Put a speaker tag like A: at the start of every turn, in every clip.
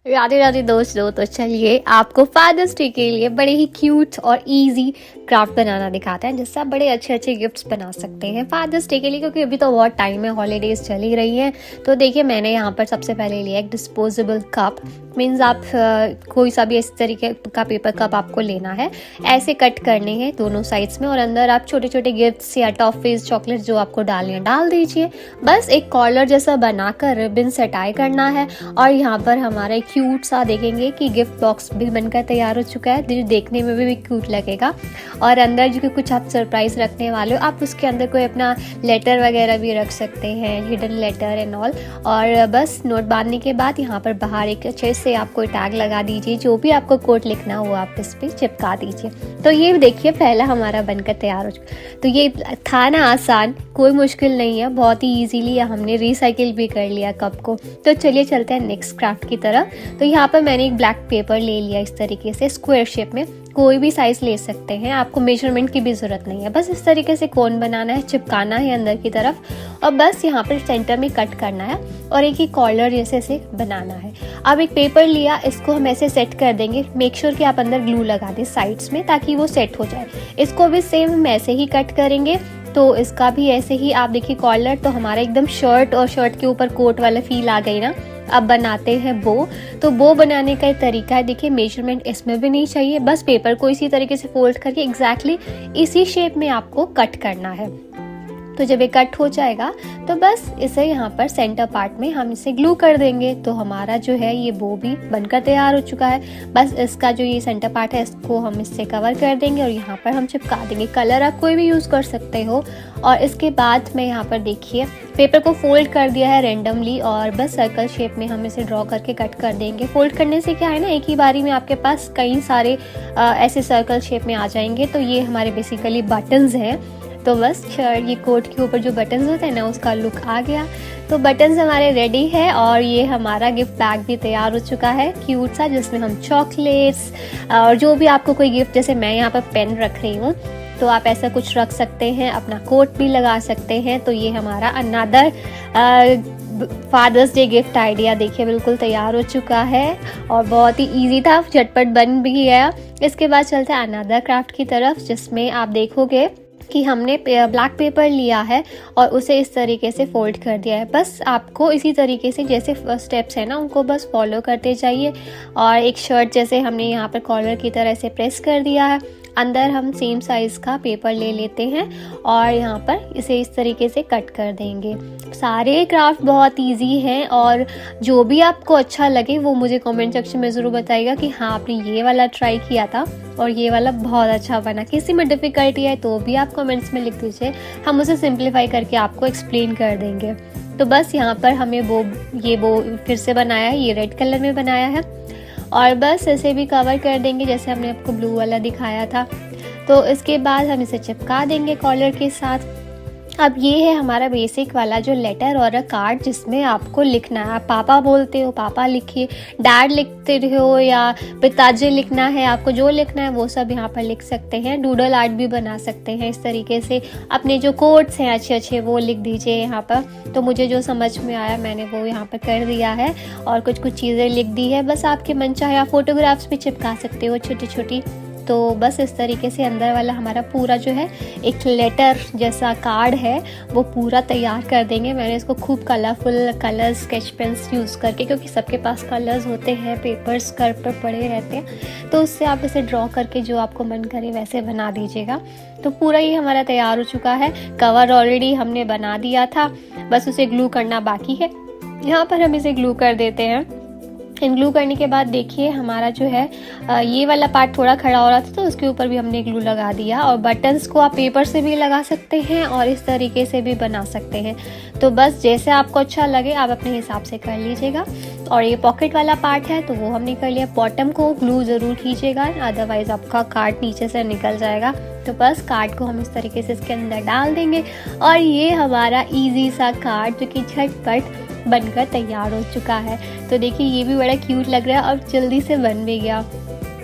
A: राधे राधे दोस्तों। तो चलिए आपको फादर्स डे के लिए बड़े ही क्यूट और इजी क्राफ्ट बनाना दिखाते हैं, जिससे आप बड़े अच्छे अच्छे गिफ्ट्स बना सकते हैं फादर्स डे के लिए, क्योंकि अभी तो बहुत टाइम है, हॉलीडेज चल ही रही हैं। तो देखिए मैंने यहाँ पर सबसे पहले लिया एक डिस्पोजेबल कप। मीन्स आप कोई सा भी इस तरीके का पेपर कप आपको लेना है, ऐसे कट करने हैं दोनों साइड्स में, और अंदर आप छोटे छोटे गिफ्ट्स या टॉफीज चॉकलेट जो आपको डालने हैं डाल दीजिए। बस एक कॉलर जैसा बनाकर रिबन से टाई करना है। और यहाँ पर हमारा क्यूट सा देखेंगे कि गिफ्ट बॉक्स भी बनकर तैयार हो चुका है, जो देखने में भी क्यूट लगेगा। और अंदर जो कुछ आप सरप्राइज रखने वाले हो, आप उसके अंदर कोई अपना लेटर वगैरह भी रख सकते हैं, हिडन लेटर एंड ऑल। और बस नोट बांधने के बाद यहाँ पर बाहर एक अच्छे से आप कोई टैग लगा दीजिए, जो भी आपको कोड लिखना हो आप इस पर चिपका दीजिए। तो ये देखिए पहला हमारा बनकर तैयार हो चुका। तो ये था ना आसान, कोई मुश्किल नहीं है, बहुत ही इजीली हमने रिसाइकिल भी कर लिया कप को। तो चलिए चलते हैं नेक्स्ट क्राफ्ट की तरफ। तो यहाँ पर मैंने एक ब्लैक पेपर ले लिया इस तरीके से स्क्वायर शेप में, कोई भी साइज ले सकते हैं, आपको मेजरमेंट की भी ज़रूरत नहीं है। बस इस तरीके से कोन बनाना है, चिपकाना है अंदर की तरफ, और बस यहाँ पर सेंटर में कट करना है और एक ही कॉलर जैसे से बनाना है। अब एक पेपर लिया, इसको हम ऐसे सेट कर देंगे। मेक श्योर कि आप अंदर ग्लू लगा दें साइड्स में, ताकि वो सेट हो जाए। इसको भी सेम हम ऐसे ही कट करेंगे। तो इसका भी ऐसे ही आप देखिए कॉलर तो हमारा एकदम शर्ट और शर्ट के ऊपर कोट वाला फील आ गई ना। अब बनाते हैं बो। तो बो बनाने का एक तरीका है, देखिए मेजरमेंट इसमें भी नहीं चाहिए, बस पेपर को इसी तरीके से फोल्ड करके एग्जैक्टली इसी शेप में आपको कट करना है। तो जब ये कट हो जाएगा तो बस इसे यहाँ पर सेंटर पार्ट में हम इसे ग्लू कर देंगे। तो हमारा जो है ये बो भी बनकर तैयार हो चुका है। बस इसका जो ये सेंटर पार्ट है इसको हम इससे कवर कर देंगे और यहाँ पर हम चिपका देंगे। कलर आप कोई भी यूज़ कर सकते हो। और इसके बाद में यहाँ पर देखिए पेपर को फोल्ड कर दिया है रेंडमली, और बस सर्कल शेप में हम इसे ड्रॉ करके कट कर देंगे। फोल्ड करने से क्या है ना, एक ही बारी में आपके पास कई सारे ऐसे सर्कल शेप में आ जाएंगे। तो ये हमारे बेसिकली बटन्स हैं। तो बस ये कोट के ऊपर जो बटन्स होते हैं ना, उसका लुक आ गया। तो बटन्स हमारे रेडी है और ये हमारा गिफ्ट बैग भी तैयार हो चुका है क्यूट सा, जिसमें हम चॉकलेट्स और जो भी आपको कोई गिफ्ट, जैसे मैं यहाँ पर पेन रख रही हूँ तो आप ऐसा कुछ रख सकते हैं, अपना कोट भी लगा सकते हैं। तो ये हमारा another fathers day gift idea देखिए बिल्कुल तैयार हो चुका है और बहुत ही इजी था, झटपट बन भी गया। इसके बाद चलते हैं अनदर क्राफ्ट की तरफ, जिसमें आप देखोगे कि हमने ब्लैक पेपर लिया है और उसे इस तरीके से फोल्ड कर दिया है। बस आपको इसी तरीके से जैसे स्टेप्स है ना, उनको बस फॉलो करते जाइए। और एक शर्ट जैसे हमने यहाँ पर कॉलर की तरह से प्रेस कर दिया है। अंदर हम सेम साइज़ का पेपर ले लेते हैं और यहाँ पर इसे इस तरीके से कट कर देंगे। सारे क्राफ्ट बहुत इजी हैं और जो भी आपको अच्छा लगे वो मुझे कमेंट सेक्शन में ज़रूर बताइएगा कि हाँ आपने ये वाला ट्राई किया था और ये वाला बहुत अच्छा बना। किसी में डिफ़िकल्टी है तो भी आप कमेंट्स में लिख दीजिए, हम उसे सिंप्लीफाई करके आपको एक्सप्लेन कर देंगे। तो बस यहाँ पर हमें ये वो फिर से बनाया है, ये रेड कलर में बनाया है और बस इसे भी कवर कर देंगे जैसे हमने आपको ब्लू वाला दिखाया था। तो इसके बाद हम इसे चिपका देंगे कॉलर के साथ। अब ये है हमारा बेसिक वाला जो लेटर और अ कार्ड, जिसमें आपको लिखना है। आप पापा बोलते हो पापा लिखिए, डैड लिखते हो या पिताजी लिखना है, आपको जो लिखना है वो सब यहाँ पर लिख सकते हैं। डूडल आर्ट भी बना सकते हैं इस तरीके से। अपने जो कोट्स हैं अच्छे अच्छे वो लिख दीजिए यहाँ पर। तो मुझे जो समझ में आया मैंने वो यहाँ पर कर दिया है और कुछ चीज़ें लिख दी है। बस आपके मन चाहे आप फोटोग्राफ्स भी चिपका सकते हो छोटी छोटी। तो बस इस तरीके से अंदर वाला हमारा पूरा जो है एक लेटर जैसा कार्ड है वो पूरा तैयार कर देंगे। मैंने इसको खूब colourful colour sketch pens use करके, क्योंकि सबके पास कलर्स होते हैं, पेपर्स घर पर पड़े रहते हैं, तो उससे आप इसे ड्रॉ करके जो आपको मन करे वैसे बना दीजिएगा। तो पूरा ही हमारा तैयार हो चुका है। कवर ऑलरेडी हमने बना दिया था, बस उसे ग्लू करना बाकी है। यहाँ पर हम इसे ग्लू कर देते हैं। ग्लू करने के बाद देखिए हमारा जो है ये वाला पार्ट थोड़ा खड़ा हो रहा था तो उसके ऊपर भी हमने ग्लू लगा दिया। और बटन्स को आप पेपर से भी लगा सकते हैं और इस तरीके से भी बना सकते हैं। तो बस जैसे आपको अच्छा लगे आप अपने हिसाब से कर लीजिएगा। और ये पॉकेट वाला पार्ट है तो वो हमने कर लिया। बॉटम को ग्लू ज़रूर कीजिएगा, अदरवाइज़ आपका कार्ड नीचे से निकल जाएगा। तो बस कार्ड को हम इस तरीके से इसके अंदर डाल देंगे और ये हमारा ईजी सा कार्ड जो कि झटपट बनकर तैयार हो चुका है। तो देखिए ये भी बड़ा क्यूट लग रहा है और जल्दी से बन भी गया।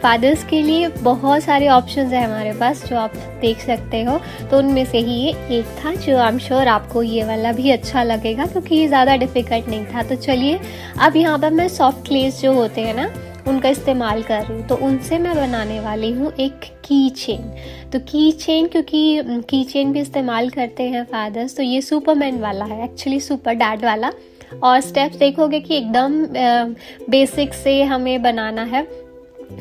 A: फादर्स के लिए बहुत सारे ऑप्शंस हैं हमारे पास जो आप देख सकते हो, तो उनमें से ही ये एक था जो आई एम श्योर आपको ये वाला भी अच्छा लगेगा क्योंकि ये ज़्यादा डिफ़िकल्ट नहीं था। तो चलिए अब यहाँ पर मैं सॉफ्ट क्लेस जो होते हैं ना उनका इस्तेमाल कर रही हूँ, तो उनसे मैं बनाने वाली हूँ एक की चेन। तो की चेन, क्योंकि की चेन भी इस्तेमाल करते हैं फादर्स, तो ये सुपरमैन वाला है, एक्चुअली सुपर डैड वाला। और स्टेप्स देखोगे कि एकदम बेसिक से हमें बनाना है,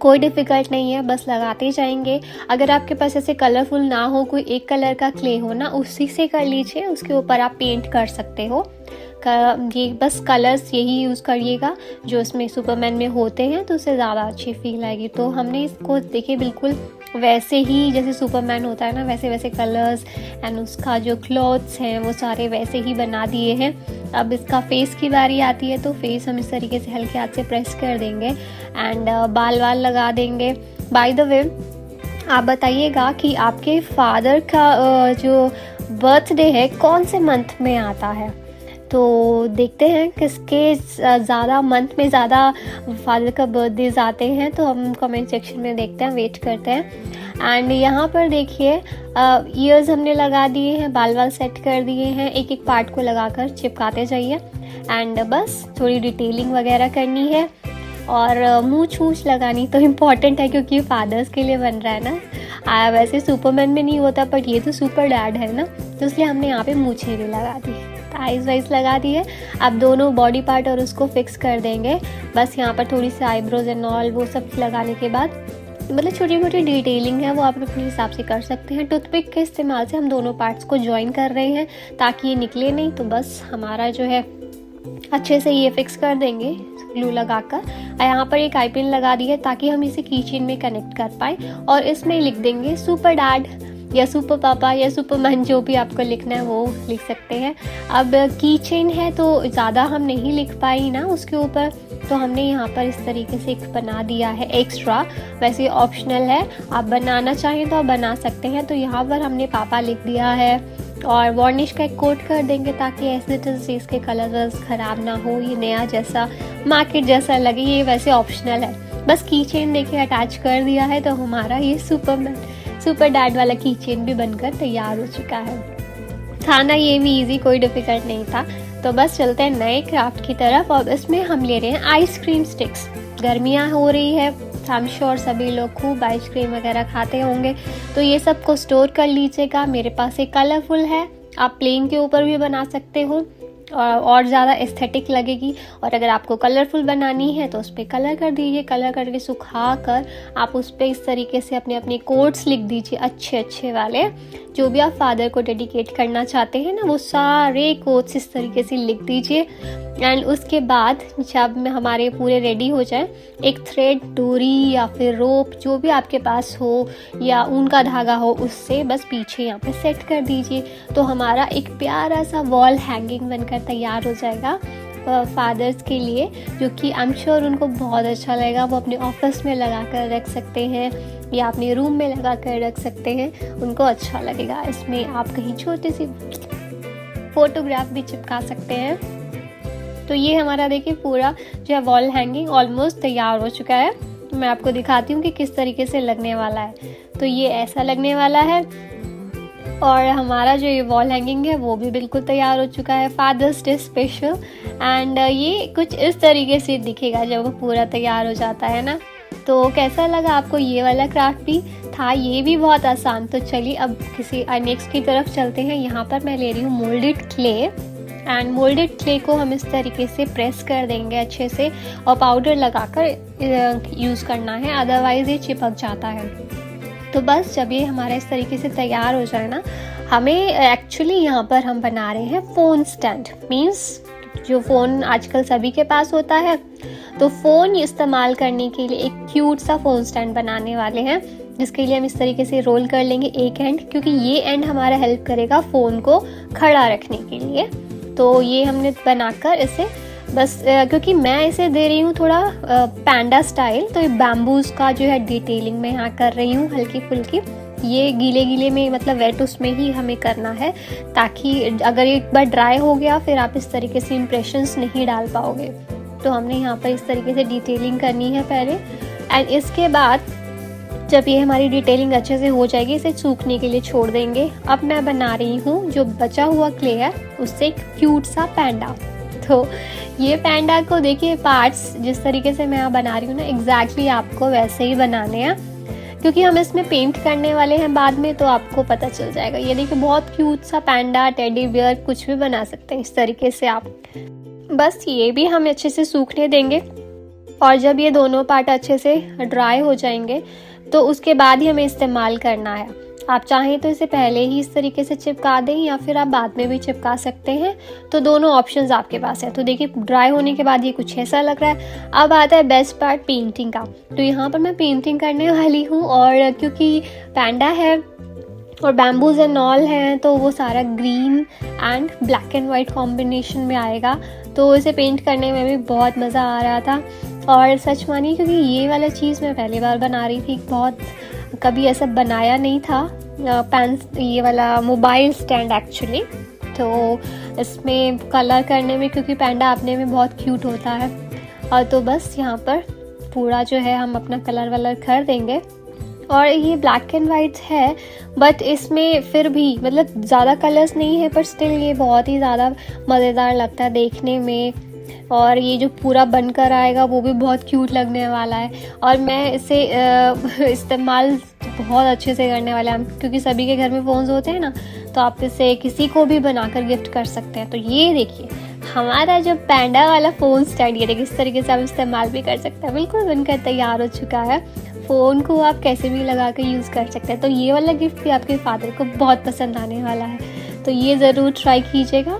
A: कोई डिफ़िकल्ट नहीं है, बस लगाते जाएंगे। अगर आपके पास ऐसे कलरफुल ना हो, कोई एक कलर का क्ले हो ना, उसी से कर लीजिए, उसके ऊपर आप पेंट कर सकते हो। ये बस कलर्स यही यूज़ करिएगा जो इसमें सुपरमैन में होते हैं, तो उससे ज़्यादा अच्छी फील आएगी। तो हमने इसको देखिए बिल्कुल वैसे ही जैसे सुपरमैन होता है ना, वैसे वैसे कलर्स एंड उसका जो क्लॉथ्स हैं वो सारे वैसे ही बना दिए हैं। अब इसका फेस की बारी आती है, तो फेस हम इस तरीके से हल्के हाथ से प्रेस कर देंगे एंड बाल लगा देंगे। बाय द वे आप बताइएगा कि आपके फादर का जो बर्थडे है कौन से मंथ में आता है, तो देखते हैं किसके ज़्यादा मंथ में ज़्यादा फादर का बर्थडेज आते हैं, तो हम कमेंट सेक्शन में देखते हैं, वेट करते हैं। एंड यहाँ पर देखिए ईयर्स हमने लगा दिए हैं, बाल सेट कर दिए हैं, एक एक पार्ट को लगाकर चिपकाते जाइए एंड बस थोड़ी डिटेलिंग वगैरह करनी है। और मूंछ लगानी तो इम्पॉर्टेंट है क्योंकि फादर्स के लिए बन रहा है ना। वैसे सुपरमैन में नहीं होता, बट ये तो सुपर डैड है ना, तो इसलिए हमने यहाँ पे मूंछें भी लगा दी, आइज़ वाइज लगा दी है। अब दोनों बॉडी पार्ट और उसको फिक्स कर देंगे। बस यहाँ पर थोड़ी सी आईब्रोज एंड ऑल वो सब लगाने के बाद, मतलब छोटी मोटी डिटेलिंग है वो आप अपने हिसाब से कर सकते हैं। टूथपिक के इस्तेमाल से हम दोनों पार्ट्स को ज्वाइन कर रहे हैं ताकि ये निकले नहीं, तो बस हमारा जो है अच्छे से ये फिक्स कर देंगे ग्लू लगाकर। यहाँ पर एक आई पिन लगा दी है ताकि हम इसे कीचेन में कनेक्ट कर पाए, और इसमें लिख देंगे सुपर डैड या सुपर पापा या सुपरमैन, जो भी आपको लिखना है वो लिख सकते हैं। अब की चेन है तो ज़्यादा हम नहीं लिख पाई ना उसके ऊपर, तो हमने यहाँ पर इस तरीके से एक बना दिया है एक्स्ट्रा। वैसे ऑप्शनल है, आप बनाना चाहें तो आप बना सकते हैं। तो यहाँ पर हमने पापा लिख दिया है और वार्निश का एक कोट कर देंगे ताकि ऐसे इसके कलर्स ख़राब ना हो, ये नया जैसा मार्केट जैसा लगे। ये वैसे ऑप्शनल है, बस की चेन देखिए अटैच कर दिया है, तो हमारा ये सुपर डैड वाला की चेन भी बनकर तैयार हो चुका है। था ना ये भी इजी, कोई डिफ़िकल्ट नहीं था। तो बस चलते हैं नए क्राफ्ट की तरफ, और इसमें हम ले रहे हैं आइसक्रीम स्टिक्स। गर्मियाँ हो रही है, आई एम श्योर सभी लोग खूब आइसक्रीम वगैरह खाते होंगे, तो ये सब को स्टोर कर लीजिएगा। मेरे पास एक कलरफुल है, आप प्लेन के ऊपर भी बना सकते हो और ज़्यादा एस्थेटिक लगेगी। और अगर आपको कलरफुल बनानी है तो उस पर कलर कर दीजिए, कलर करके सुखा कर आप उस पर इस तरीके से अपने अपने कोट्स लिख दीजिए, अच्छे अच्छे वाले, जो भी आप फादर को डेडिकेट करना चाहते हैं ना, वो सारे कोट्स इस तरीके से लिख दीजिए। एंड उसके बाद जब हमारे पूरे रेडी हो जाए, एक थ्रेड, डोरी या फिर रोप जो भी आपके पास हो या ऊन का धागा हो, उससे बस पीछे यहाँ पे सेट कर दीजिए। तो हमारा एक प्यारा सा वॉल हैंगिंग बनकर तैयार हो जाएगा फादर्स के लिए, जो कि आई एम श्योर उनको बहुत अच्छा लगेगा। वो अपने ऑफिस में लगा कर रख सकते हैं या अपने रूम में लगा कर रख सकते हैं, उनको अच्छा लगेगा। इसमें आप कहीं छोटी सी फोटोग्राफ भी चिपका सकते हैं। तो ये हमारा देखिए पूरा जो है वॉल हैंगिंग ऑलमोस्ट तैयार हो चुका है। तो मैं आपको दिखाती हूँ कि किस तरीके से लगने वाला है। तो ये ऐसा लगने वाला है, और हमारा जो ये वॉल हैंगिंग है वो भी बिल्कुल तैयार हो चुका है, फादर्स डे स्पेशल। एंड ये कुछ इस तरीके से दिखेगा जब वो पूरा तैयार हो जाता है ना। तो कैसा लगा आपको ये वाला क्राफ्ट भी? था ये भी बहुत आसान। तो चलिए अब किसी नेक्स्ट की तरफ चलते हैं। यहाँ पर मैं ले रही हूँ moulded clay, and moulded clay को हम इस तरीके से प्रेस कर देंगे अच्छे से, और पाउडर लगाकर यूज़ करना है, अदरवाइज़ ये चिपक जाता है। तो बस जब ये हमारा इस तरीके से तैयार हो जाए ना, हमें एक्चुअली यहाँ पर हम बना रहे हैं फ़ोन स्टैंड। मीन्स जो फ़ोन आजकल सभी के पास होता है, तो फ़ोन इस्तेमाल करने के लिए एक क्यूट सा फ़ोन स्टैंड बनाने वाले हैं, जिसके लिए हम इस तरीके से रोल कर लेंगे एक एंड, क्योंकि ये एंड हमारा हेल्प करेगा फ़ोन को खड़ा रखने के लिए। तो ये हमने बनाकर इसे बस क्योंकि मैं इसे दे रही हूँ थोड़ा पैंडा स्टाइल, तो ये बैम्बूज़ का जो है डिटेलिंग मैं यहाँ कर रही हूँ हल्की फुल्की। ये गीले गीले में मतलब वेट उसमें ही हमें करना है, ताकि अगर एक बार ड्राई हो गया फिर आप इस तरीके से इम्प्रेशंस नहीं डाल पाओगे। तो हमने यहाँ पर इस तरीके से डिटेलिंग करनी है पहले, एंड इसके बाद जब ये हमारी डिटेलिंग अच्छे से हो जाएगी, इसे सूखने के लिए छोड़ देंगे। अब मैं बना रही हूँ जो बचा हुआ क्ले है उससे एक क्यूट सा पैंडा। तो ये पैंडा को देखिए, पार्ट्स जिस तरीके से मैं यहाँ बना रही हूँ ना, एग्जैक्टली आपको वैसे ही बनाने हैं, क्योंकि हम इसमें पेंट करने वाले हैं बाद में, तो आपको पता चल जाएगा। ये देखिए बहुत क्यूट सा पैंडा, टेडी बियर, कुछ भी बना सकते हैं इस तरीके से आप। बस ये भी हम अच्छे से सूखने देंगे, और जब ये दोनों पार्ट अच्छे से ड्राई हो जाएंगे तो उसके बाद ही हमें इस्तेमाल करना है। आप चाहें तो इसे पहले ही इस तरीके से चिपका दें, या फिर आप बाद में भी चिपका सकते हैं, तो दोनों ऑप्शंस आपके पास है। तो देखिए ड्राई होने के बाद ये कुछ ऐसा लग रहा है। अब आता है बेस्ट पार्ट, पेंटिंग का। तो यहाँ पर मैं पेंटिंग करने वाली हूँ, और क्योंकि पैंडा है और बैम्बूज एंड ऑल हैं, तो वो सारा green and black and white combination में आएगा, तो इसे पेंट करने में भी बहुत मज़ा आ रहा था। और सच मानिए, क्योंकि ये वाला चीज़ मैं पहली बार बना रही थी, बहुत कभी ऐसा बनाया नहीं था। ये वाला मोबाइल स्टैंड एक्चुअली, तो इसमें कलर करने में, क्योंकि पैंडा अपने में बहुत क्यूट होता है, और तो बस यहाँ पर पूरा जो है हम अपना कलर वलर कर देंगे। और ये ब्लैक एंड वाइट है, बट इसमें फिर भी मतलब ज़्यादा कलर्स नहीं है, पर स्टिल ये बहुत ही ज़्यादा मज़ेदार लगता है देखने में। और ये जो पूरा बनकर आएगा वो भी बहुत क्यूट लगने वाला है, और मैं इसे इस्तेमाल बहुत अच्छे से करने वाला है, क्योंकि सभी के घर में फ़ोन्स होते हैं ना, तो आप इसे किसी को भी बनाकर गिफ्ट कर सकते हैं। तो ये देखिए हमारा जो पैंडा वाला फ़ोन स्टैंड, ये देखिए इस तरीके से आप इस्तेमाल भी कर सकते हैं, बिल्कुल बनकर तैयार हो चुका है। फ़ोन को आप कैसे भी लगा कर यूज़ कर सकते हैं। तो ये वाला गिफ्ट भी आपके फादर को बहुत पसंद आने वाला है, तो ये ज़रूर ट्राई कीजिएगा,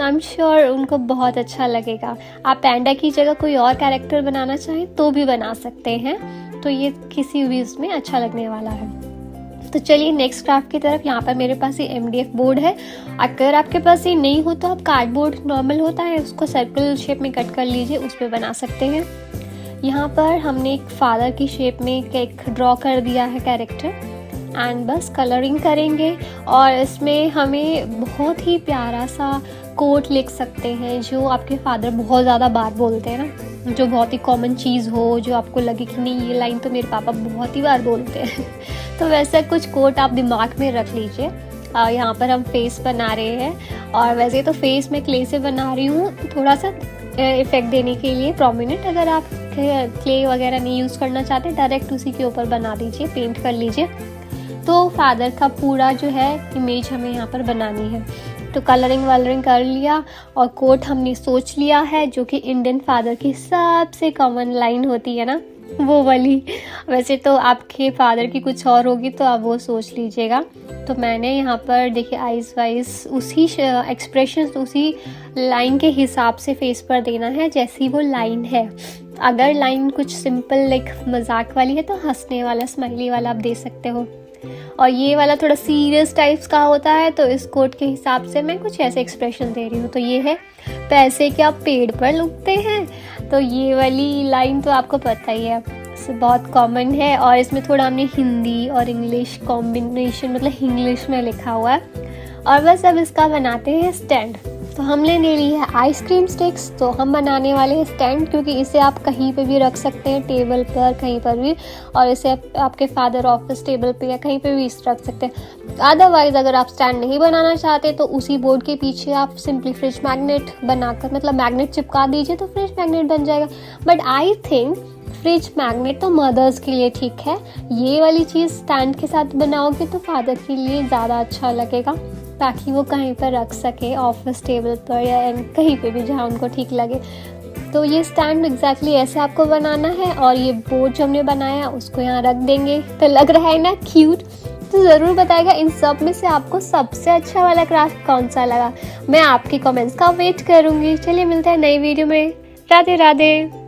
A: आई एम श्योर उनको बहुत अच्छा लगेगा। आप पैंडा की जगह कोई और कैरेक्टर बनाना चाहें तो भी बना सकते हैं, तो ये किसी भी उसमें अच्छा लगने वाला है। तो चलिए नेक्स्ट क्राफ्ट की तरफ। यहाँ पर मेरे पास ये MDF बोर्ड है। अगर आपके पास ये नहीं हो तो आप कार्डबोर्ड नॉर्मल होता है, उसको सर्कल शेप में कट कर लीजिए, उस पर बना सकते हैं। यहाँ पर हमने एक फादर की शेप में एक ड्रॉ कर दिया है कैरेक्टर, एंड बस कलरिंग करेंगे। और इसमें हमें बहुत ही प्यारा सा कोट लिख सकते हैं, जो आपके फादर बहुत ज़्यादा बार बोलते हैं ना, जो बहुत ही कॉमन चीज़ हो, जो आपको लगे कि नहीं ये लाइन तो मेरे पापा बहुत ही बार बोलते हैं तो वैसा कुछ कोट आप दिमाग में रख लीजिए। यहाँ पर हम फेस बना रहे हैं, और वैसे तो फेस मैं क्ले से बना रही हूँ, थोड़ा सा इफेक्ट देने के लिए प्रोमिनेंट। अगर आप क्ले वगैरह नहीं यूज़ करना चाहते, डायरेक्ट उसी के ऊपर बना दीजिए, पेंट कर लीजिए। तो फादर का पूरा जो है इमेज हमें यहाँ पर बनानी है। तो कलरिंग वलरिंग कर लिया, और कोट हमने सोच लिया है, जो कि इंडियन फादर की सबसे कॉमन लाइन होती है ना, वो वाली। वैसे तो आपके फादर की कुछ और होगी, तो आप वो सोच लीजिएगा। तो मैंने यहाँ पर देखिए आइज वाइज उसी एक्सप्रेशन उसी लाइन के हिसाब से फेस पर देना है, जैसी वो लाइन है। अगर लाइन कुछ सिंपल लाइक मजाक वाली है, तो हंसने वाला स्माइली वाला आप दे सकते हो। और ये वाला थोड़ा सीरियस टाइप्स का होता है, तो इस कोट के हिसाब से मैं कुछ ऐसे एक्सप्रेशन दे रही हूँ। तो ये है, पैसे क्या पेड़ पर उगते हैं। तो ये वाली लाइन तो आपको पता ही है, बहुत कॉमन है। और इसमें थोड़ा हमने हिंदी और इंग्लिश कॉम्बिनेशन, मतलब इंग्लिश में लिखा हुआ है। और बस अब इसका बनाते हैं स्टैंड। तो हमने ले ली है आइसक्रीम स्टिक्स, तो हम बनाने वाले हैं स्टैंड, क्योंकि इसे आप कहीं पे भी रख सकते हैं, टेबल पर कहीं पर भी, और इसे आपके फादर ऑफिस टेबल पे या कहीं पे भी रख सकते हैं। अदरवाइज अगर आप स्टैंड नहीं बनाना चाहते, तो उसी बोर्ड के पीछे आप सिंपली फ्रिज मैग्नेट बनाकर, मतलब मैग्नेट चिपका दीजिए, तो फ्रिज मैग्नेट बन जाएगा। But I think fridge magnet तो मदर्स के लिए ठीक है, ये वाली चीज़ स्टैंड के साथ बनाओगे तो फादर के लिए ज़्यादा अच्छा लगेगा, ताकि वो कहीं पर रख सके, ऑफिस टेबल पर या कहीं पे भी जहाँ उनको ठीक लगे। तो ये स्टैंड एग्जैक्टली ऐसे आपको बनाना है, और ये बोर्ड जो हमने बनाया उसको यहाँ रख देंगे। तो लग रहा है ना क्यूट? तो ज़रूर बताइएगा इन सब में से आपको सबसे अच्छा वाला क्राफ्ट कौन सा लगा। मैं आपके कमेंट्स का वेट करूँगी। चलिए मिलते हैं नई वीडियो में। राधे राधे।